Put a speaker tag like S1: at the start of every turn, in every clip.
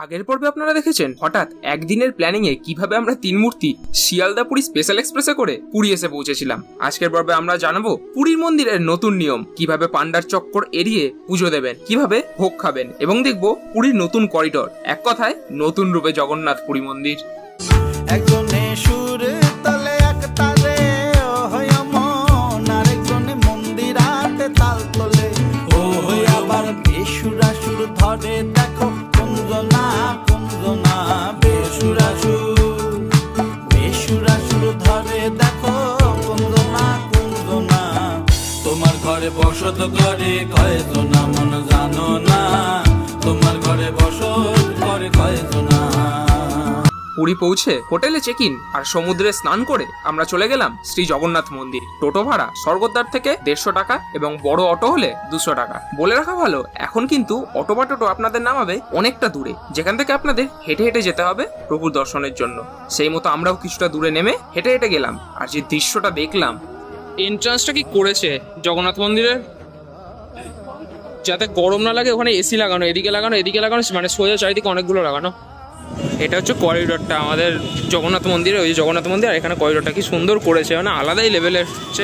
S1: আগের পর্বে আপনারা দেখেছেন হঠাৎ একদিনের প্ল্যানিং এ কিভাবে আমরা তিন মূর্তি শিয়ালদা পুরী স্পেশাল এক্সপ্রেসে করে পুরী এসে পৌঁছেছিলাম। আজকের পর্বে আমরা জানাবো পুরীর মন্দিরের নতুন নিয়ম, কিভাবে পান্ডার চক্কর এড়িয়ে পুজো দেবেন, কিভাবে ভোগ খাবেন এবং দেখবো পুরীর নতুন করিডোর, এক কথায় নতুন রূপে জগন্নাথ পুরী মন্দির।
S2: তোমার ঘরে বসত করে কয়জনা মন জানো না, তোমার ঘরে বসত করে কয়জনা।
S1: পুরী পৌঁছে হোটেলে চেক ইন আর সমুদ্রে স্নান করে আমরা চলে গেলাম শ্রী জগন্নাথ মন্দির। টোটো ভাড়া স্বর্গদ্বার থেকে 150 টাকা এবং বড় অটো হলে 200 টাকা। বলে রাখা ভালো, এখন কিন্তু অটো বা টোটো আপনাদের নামাবে অনেকটা দূরে, যেখান থেকে আপনাদের হেঁটে হেঁটে যেতে হবে প্রভুর দর্শনের জন্য। সেই মতো আমরাও কিছুটা দূরে নেমে হেঁটে হেঁটে গেলাম। আর যে দৃশ্যটা দেখলাম, এন্ট্রান্সটা কি করেছে জগন্নাথ মন্দিরের, যাতে গরম না লাগে ওখানে এসি লাগানো, এদিকে লাগানো এদিকে লাগানো, মানে সোজা চারিদিকে অনেকগুলো লাগানো। এটা হচ্ছে করিডোরটা আমাদের জগন্নাথ মন্দিরে, ওই জগন্নাথ মন্দির। আর এখানে করিডোরটা কি সুন্দর করেছে, মানে আলাদাই লেভেলের হচ্ছে।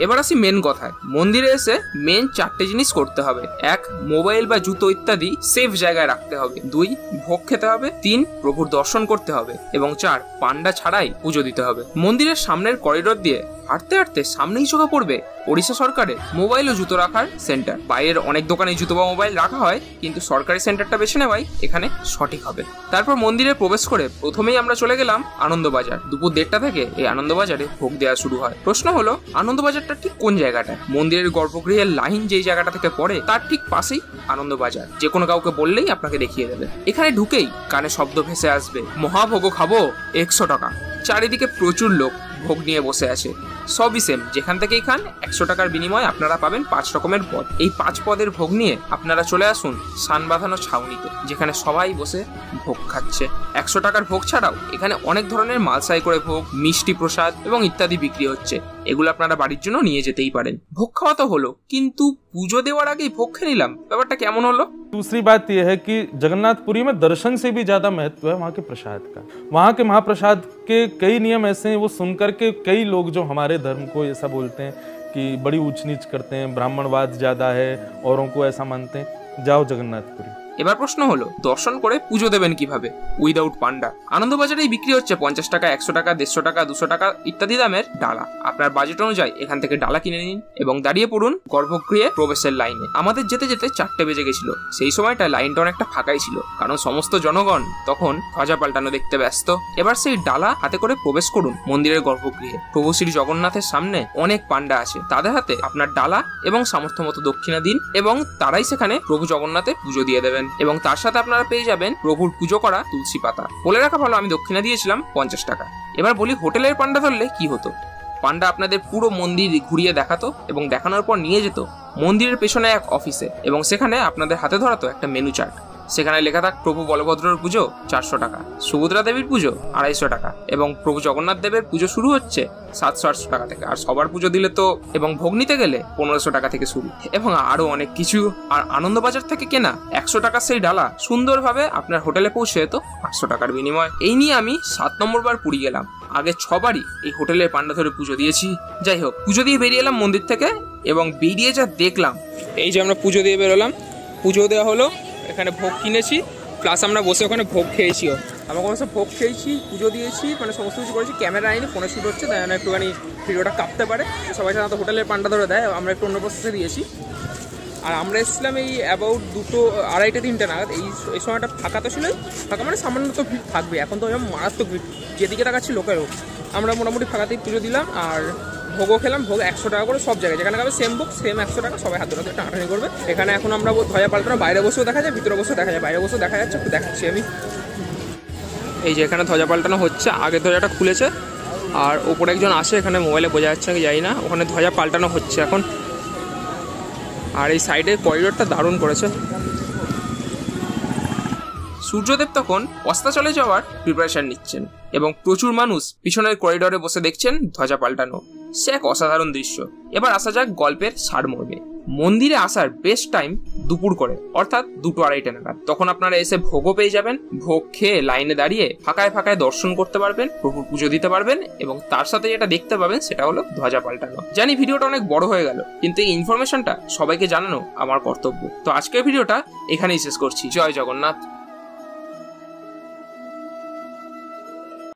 S1: এবার আসি মেন কথায়। মন্দিরে এসে মেন 4টে জিনিস করতে হবে। 1, মোবাইল বা জুতো ইত্যাদি সেফ জায়গায় রাখতে হবে। 2, ভোগ খেতে হবে। 3, প্রভুর দর্শন করতে হবে। এবং 4, পান্ডা ছাড়াই পুজো দিতে হবে। মন্দিরের সামনের করিডোর দিয়ে হাঁটতে হাঁটতে সামনেই চোখে পড়বে ওড়িশা সরকারের মোবাইল ও জুতো রাখার সেন্টার। বাইরের অনেক দোকানে জুতো বা মোবাইল রাখা হয়, কিন্তু সরকারি সেন্টারটা বেছে নেওয়াই এখানে সঠিক হবে। তারপর মন্দিরে প্রবেশ করে প্রথমেই আমরা চলে গেলাম আনন্দবাজার। দুপুর 1:30 থেকে এই আনন্দবাজারে ভোগ দেওয়া শুরু হয়। প্রশ্ন হলো, আনন্দবাজারটা ঠিক কোন জায়গাটায়? মন্দিরের গর্ভগৃহের লাইন যেই জায়গাটা থেকে পড়ে তার ঠিক পাশেই আনন্দবাজার। যে কোনো কাউকে বললেই আপনাকে দেখিয়ে দেবে। এখানে ঢুকেই কানে শব্দ ভেসে আসবে, মহাভোগ খাবো 100 টাকা। চারিদিকে প্রচুর লোক ভোগ নিয়ে বসে আছে। সবই সেম, যেখান থেকেই খান 100 টাকার বিনিময়ে আপনারা পাবেন 5 রকমের পদ। এই 5 পদের ভোগ নিয়ে আপনারা চলে আসুন সান বাঁধানো ছাউনিতে, যেখানে সবাই বসে ভোগ খাচ্ছে। 100 টাকার ভোগ ছাড়াও এখানে অনেক ধরনের মালসাই করে ভোগ, মিষ্টি প্রসাদ এবং ইত্যাদি বিক্রি হচ্ছে। এগুলো আপনারা বাড়ির জন্য নিয়ে যেতেই পারেন। ভোগ খাওয়া তো হলো, কিন্তু পুজো দেওয়ার আগেই ভোগ খেয়ে নিলাম, ব্যাপারটা কেমন হলো?
S3: दूसरी बात यह है कि जगन्नाथपुरी में दर्शन से भी ज्यादा महत्व है वहाँ के प्रसाद का। वहाँ के महाप्रसाद के कई नियम ऐसे हैं, वो सुनकर के कई लोग जो हमारे धर्म को ऐसा बोलते हैं कि बड़ी ऊंच नीच करते हैं, ब्राह्मणवाद ज्यादा है, औरों को ऐसा मानते हैं। जाओ जगन्नाथपुरी।
S1: এবার প্রশ্ন হলো, দর্শন করে পুজো দেবেন কিভাবে উইদাউট পান্ডা? আনন্দবাজারেই বিক্রি হচ্ছে 50 টাকা, 100 টাকা, 150 টাকা, 200 টাকা ইত্যাদি দামের ডালা। আপনার বাজেট অনুযায়ী এখান থেকে ডালা কিনে নিন এবং দাঁড়িয়ে পড়ুন গর্ভগৃহে প্রবেশের লাইনে। আমাদের যেতে যেতে 4টে বেজে গেছিল। সেই সময়টা লাইনটা অনেকটা ফাঁকাই ছিল, কারণ সমস্ত জনগণ তখন ধ্বজা পাল্টানো দেখতে ব্যস্ত। এবার সেই ডালা হাতে করে প্রবেশ করুন মন্দিরের গর্ভগৃহে। প্রভু শ্রী জগন্নাথের সামনে অনেক পান্ডা আছে, তাদের হাতে আপনার ডালা এবং সামর্থ্য মতো দক্ষিণা দিন এবং তারাই সেখানে প্রভু জগন্নাথের পুজো দিয়ে দেবেন। এবং তার সাথে আপনারা পেয়ে যাবেন প্রভুর পুজো করা তুলসী পাতা। বলে রাখা ভালো, আমি দক্ষিণা দিয়েছিলাম 50 টাকা। এবার বলি, হোটেলের পান্ডা ধরলে কি হতো? পান্ডা আপনাদের পুরো মন্দির ঘুরিয়ে দেখাতো এবং দেখানোর পর নিয়ে যেত মন্দিরের পেছনে এক অফিসে, এবং সেখানে আপনাদের হাতে ধরাতো একটা মেনু চার্ট। সেখানে লেখা থাক প্রভু বলভদ্রের পুজো 400 টাকা, সুভদ্রা দেবীর পুজো 250 টাকা এবং প্রভু জগন্নাথ দেবের পুজো শুরু হচ্ছে 700-800 টাকা থেকে। আর সবার পুজো দিলে তো এবং ভোগ নিতে গেলে 1500 টাকা থেকে শুরু, এবং আরো অনেক কিছু। আর আনন্দবাজার থেকে কেনা 100 টাকার সেই ডালা সুন্দরভাবে আপনার হোটেলে পৌঁছে যেত 500 টাকার বিনিময়। এই নিয়ে আমি 7 নম্বর বার পুরী গেলাম। আগে 6 বারই এই হোটেলের পান্ডা ধরে পুজো দিয়েছি। যাই হোক, পুজো দিয়ে বেরিয়ে এলাম মন্দির থেকে, এবং বেরিয়ে যা দেখলাম, এই যে আমরা পুজো দিয়ে বেরোলাম, পুজো দেওয়া হলো, এখানে ভোগ কিনেছি, প্লাস আমরা বসে ওখানে ভোগ খেয়েছিও। আমরা অবশ্য ভোগ খেয়েছি, পুজো দিয়েছি, মানে সমস্ত কিছু করেছি। ক্যামেরা আইনি, ফোনে শুট হচ্ছে, তাই জন্য একটুখানি ভিডিওটা কাঁপতে পারে। সবাই সাধারণত হোটেলের পান্ডা ধরে দেয়, আমরা একটু অন্য প্রসেসে দিয়েছি। আর আমরা এসেছিলাম এই অ্যাবাউট 2টো, 2:30-3টে নাগাদ। এই সময়টা ফাঁকা তো ছিলই, ফাঁকা মানে সামান্য তো ভিড় থাকবে। এখন তো মারাত্মক ভিড়, যেদিকে তাকাচ্ছি লোকেরও। আমরা মোটামুটি ফাঁকাতেই পুজো দিলাম আর ভোগও খেলাম। ভোগ 100 টাকা করে সব জায়গায়, যেখানে খাবে সেম ভোগ সেম 100 টাকা। সবাই হাত ধরে টানাটানি করবে। এখানে এখন আমরা ধ্বজা পাল্টানো বাইরে বসেও দেখা যায়, ভিতরে বসেও দেখা যায়। বাইরে বসেও দেখা যাচ্ছে, একটু দেখাচ্ছি আমি। এই যে এখানে ধ্বজা পাল্টানো হচ্ছে, আগের ধ্বজাটা খুলেছে আর ওপরে একজন আসে, এখানে মোবাইলে বোঝা যাচ্ছে নাকি জানি না, ওখানে ধ্বজা পাল্টানো হচ্ছে এখন। আর এই সাইডের করিডোরটা দারুণ করেছে। সূর্যদেব তখন অস্তাচলে যাওয়ার প্রিপারেশন নিচ্ছেন এবং প্রচুর মানুষ পিছনের করিডোরে বসে দেখছেন ধ্বজা পাল্টানো। সে এক অসাধারণ দৃশ্য। এবার আসা যাক গল্পের সারমর্মে। মন্দিরে আসার বেস্ট টাইম দুপুর করে, অর্থাৎ 2-2:30 নাগাদ। তখন আপনারা এসে ভোগও পেয়ে যাবেন। ভোগ খেয়ে লাইনে দাঁড়িয়ে ফাঁকায় ফাঁকায় দর্শন করতে পারবেন, প্রভুর পুজো দিতে পারবেন এবং তার সাথে যেটা দেখতে পাবেন সেটা হলো ধ্বজা পাল্টানো। জানি ভিডিওটা অনেক বড় হয়ে গেল, কিন্তু এই ইনফরমেশনটা সবাইকে জানানো আমার কর্তব্য। তো আজকের ভিডিওটা এখানেই শেষ করছি। জয় জগন্নাথ।